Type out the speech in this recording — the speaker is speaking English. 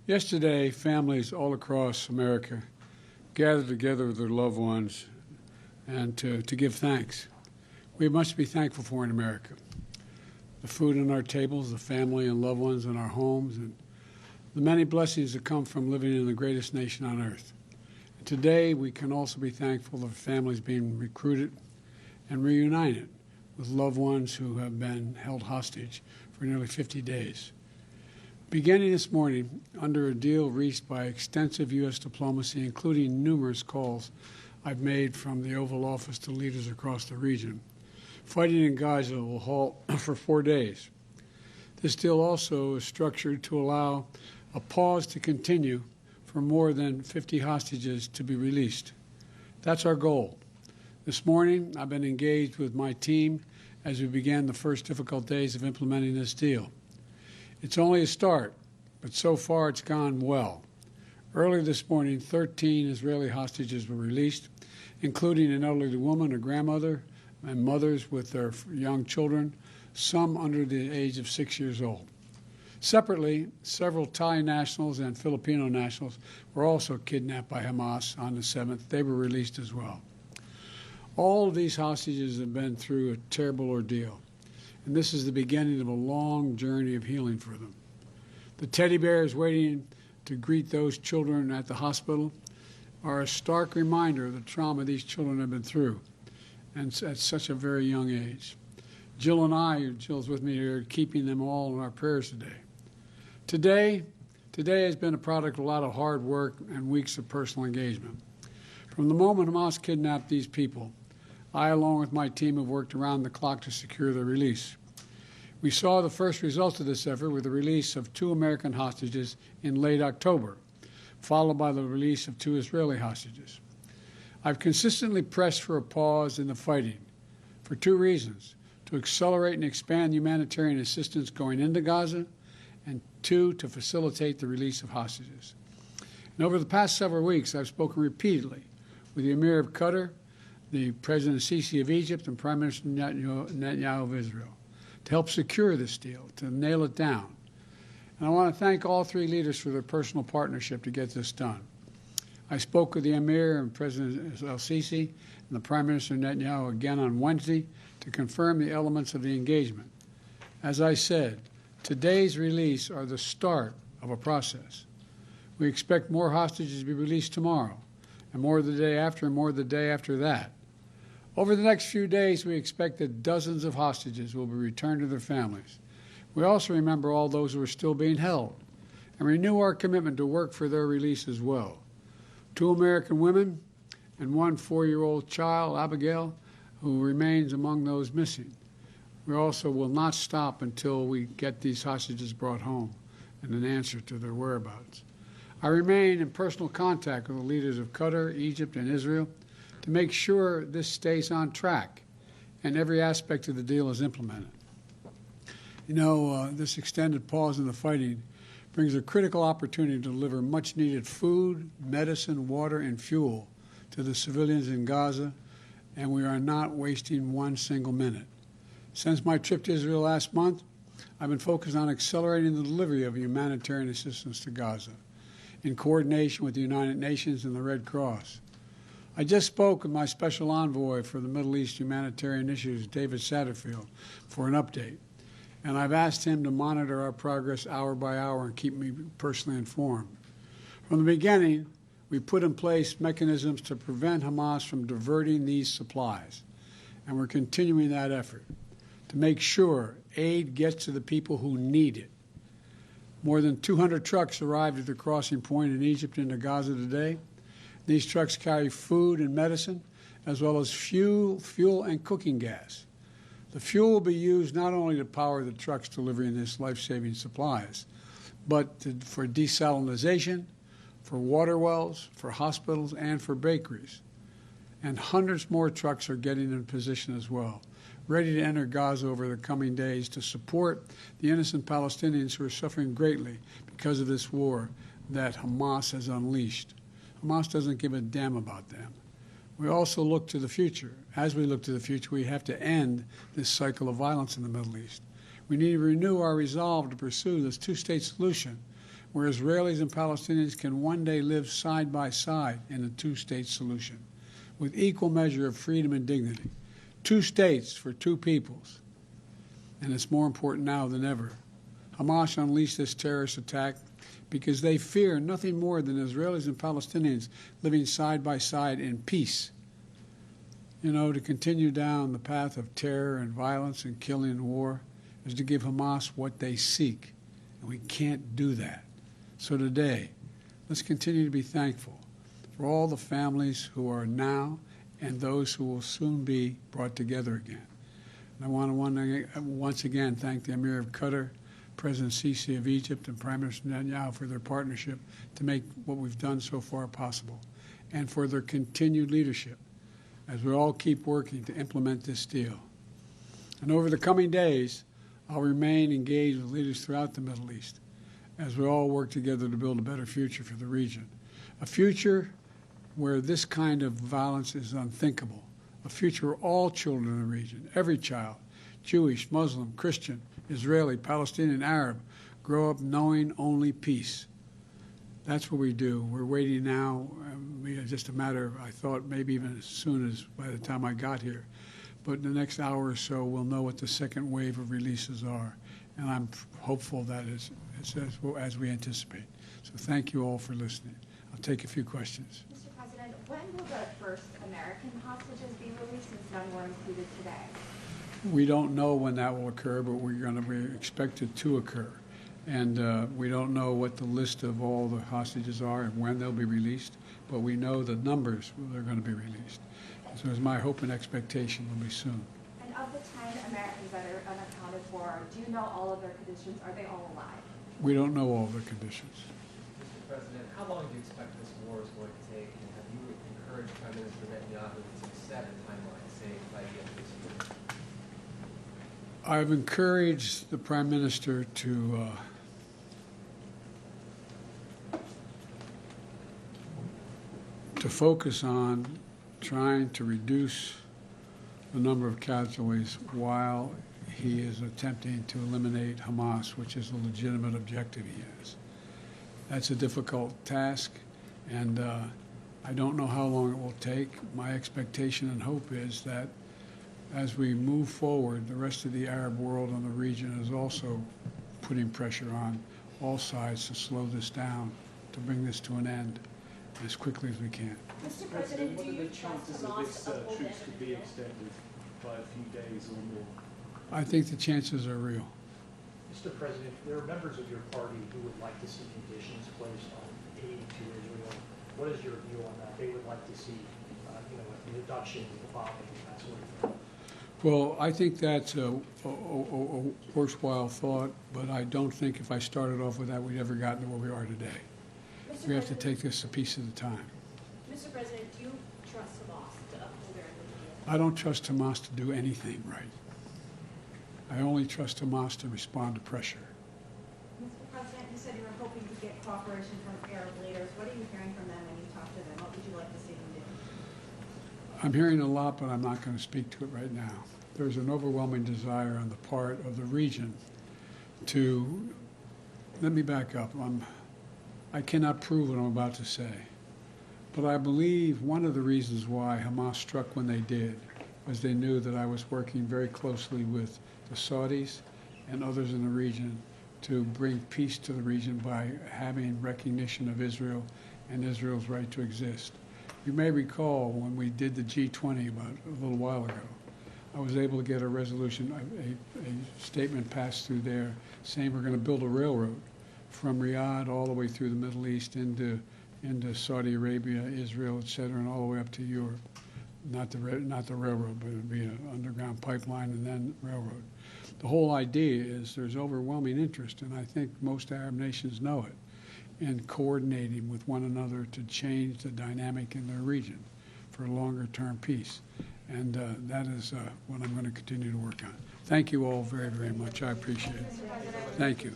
Yesterday, families all across America gathered together with their loved ones and to give thanks. We have much to be thankful for in America. The food on our tables, the family and loved ones in our homes, and the many blessings that come from living in the greatest nation on earth. And today, we can also be thankful for families being recruited and reunited with loved ones who have been held hostage for nearly 50 days. Beginning this morning, under a deal reached by extensive U.S. diplomacy, including numerous calls I've made from the Oval Office to leaders across the region, fighting in Gaza will halt for 4 days. This deal also is structured to allow a pause to continue for more than 50 hostages to be released. That's our goal. This morning, I've been engaged with my team as we began the first difficult days of implementing this deal. It's only a start, but so far it's gone well. Early this morning, 13 Israeli hostages were released, including an elderly woman, a grandmother, and mothers with their young children, some under the age of 6 years old. Separately, several Thai nationals and Filipino nationals were also kidnapped by Hamas on the 7th. They were released as well. All of these hostages have been through a terrible ordeal, and this is the beginning of a long journey of healing for them. The teddy bears waiting to greet those children at the hospital are a stark reminder of the trauma these children have been through, and at such a very young age. Jill and I, Jill's with me here, keeping them all in our prayers today. Today has been a product of a lot of hard work and weeks of personal engagement. From the moment Hamas kidnapped these people, I, along with my team, have worked around the clock to secure their release. We saw the first results of this effort with the release of 2 American hostages in late October, followed by the release of 2 Israeli hostages. I've consistently pressed for a pause in the fighting for 2 reasons: to accelerate and expand humanitarian assistance going into Gaza, and 2, to facilitate the release of hostages. And over the past several weeks, I've spoken repeatedly with the Emir of Qatar, the President Sisi of Egypt, and Prime Minister Netanyahu of Israel to help secure this deal, to nail it down. And I want to thank all 3 leaders for their personal partnership to get this done. I spoke with the Emir and President Sisi and the Prime Minister Netanyahu again on Wednesday to confirm the elements of the engagement. As I said, today's release are the start of a process. We expect more hostages to be released tomorrow, and more the day after, and more the day after that. Over the next few days, we expect that dozens of hostages will be returned to their families. We also remember all those who are still being held and renew our commitment to work for their release as well. 2 American women and 1 4-year-old child, Abigail, who remains among those missing. We also will not stop until we get these hostages brought home and an answer to their whereabouts. I remain in personal contact with the leaders of Qatar, Egypt, and Israel to make sure this stays on track and every aspect of the deal is implemented. You know, this extended pause in the fighting brings a critical opportunity to deliver much-needed food, medicine, water, and fuel to the civilians in Gaza, and we are not wasting 1 single minute. Since my trip to Israel last month, I've been focused on accelerating the delivery of humanitarian assistance to Gaza in coordination with the United Nations and the Red Cross. I just spoke with my special envoy for the Middle East humanitarian issues, David Satterfield, for an update. And I've asked him to monitor our progress hour by hour and keep me personally informed. From the beginning, we put in place mechanisms to prevent Hamas from diverting these supplies. And we're continuing that effort to make sure aid gets to the people who need it. More than 200 trucks arrived at the crossing point in Egypt into Gaza today. These trucks carry food and medicine, as well as fuel and cooking gas. The fuel will be used not only to power the trucks delivering this life-saving supplies, but for desalinization, for water wells, for hospitals, and for bakeries. And hundreds more trucks are getting in position as well, ready to enter Gaza over the coming days to support the innocent Palestinians who are suffering greatly because of this war that Hamas has unleashed. Hamas doesn't give a damn about them. We also look to the future. As we look to the future, we have to end this cycle of violence in the Middle East. We need to renew our resolve to pursue this 2-state solution where Israelis and Palestinians can one day live side by side in a two-state solution with equal measure of freedom and dignity. 2 states for 2 peoples. And it's more important now than ever. Hamas unleashed this terrorist attack because they fear nothing more than Israelis and Palestinians living side by side in peace. You know, to continue down the path of terror and violence and killing and war is to give Hamas what they seek. And we can't do that. So today, let's continue to be thankful for all the families who are now and those who will soon be brought together again. And I want to once again thank the Emir of Qatar, President Sisi of Egypt, and Prime Minister Netanyahu for their partnership to make what we've done so far possible, and for their continued leadership as we all keep working to implement this deal. And over the coming days, I'll remain engaged with leaders throughout the Middle East as we all work together to build a better future for the region, a future where this kind of violence is unthinkable, a future where all children in the region, every child, Jewish, Muslim, Christian, Israeli, Palestinian, Arab, grow up knowing only peace. That's what we do. We're waiting now. Just a matter of, I thought, maybe even as soon as by the time I got here. But in the next hour or so, we'll know what the second wave of releases are. And I'm hopeful that it's as we anticipate. So thank you all for listening. I'll take a few questions. Mr. President, when will the first American hostages be released since none were included today? We don't know when that will occur, but we expect it to occur. And we don't know what the list of all the hostages are and when they'll be released, but we know the numbers that are going to be released. So it's my hope and expectation will be soon. And of the 10 Americans that are unaccounted for, do you know all of their conditions? Are they all alive? We don't know all their conditions. Mr. President, how long do you expect this war is going to take, and have you encouraged Prime Minister Netanyahu to set a timeline, say, by the end of this year? I've encouraged the Prime Minister to focus on trying to reduce the number of casualties while he is attempting to eliminate Hamas, which is a legitimate objective he has. That's a difficult task, and I don't know how long it will take. My expectation and hope is that as we move forward, the rest of the Arab world and the region is also putting pressure on all sides to slow this down, to bring this to an end as quickly as we can. Mr. President, what are the chances of this truce to be extended by a few days or more? I think the chances are real. Mr. President, there are members of your party who would like to see conditions placed on aid to Israel. What is your view on that? They would like to see, a reduction in the bombing and that sort of thing. Well, I think that's a worthwhile thought, but I don't think if I started off with that, we'd ever gotten to where we are today. We have to take this a piece at a time. Mr. President, do you trust Hamas to uphold their end of the deal? I don't trust Hamas to do anything right. I only trust Hamas to respond to pressure. Mr. President, you said you were hoping to get cooperation from Arab leaders. What are you hearing from them when you talk to them? What would you like to see them do? I'm hearing a lot, but I'm not going to speak to it right now. There's an overwhelming desire on the part of the region to, let me back up. I cannot prove what I'm about to say, but I believe one of the reasons why Hamas struck when they did was they knew that I was working very closely with the Saudis and others in the region to bring peace to the region by having recognition of Israel and Israel's right to exist. You may recall when we did the G20 about a little while ago, I was able to get a resolution, a statement passed through there saying we're going to build a railroad from Riyadh all the way through the Middle East into Saudi Arabia, Israel, et cetera, and all the way up to Europe. Not the railroad, but it would be an underground pipeline and then railroad. The whole idea is there's overwhelming interest, and I think most Arab nations know it, in coordinating with one another to change the dynamic in their region for longer-term peace. And that is what I'm going to continue to work on. Thank you all very, very much. I appreciate it. Thank you.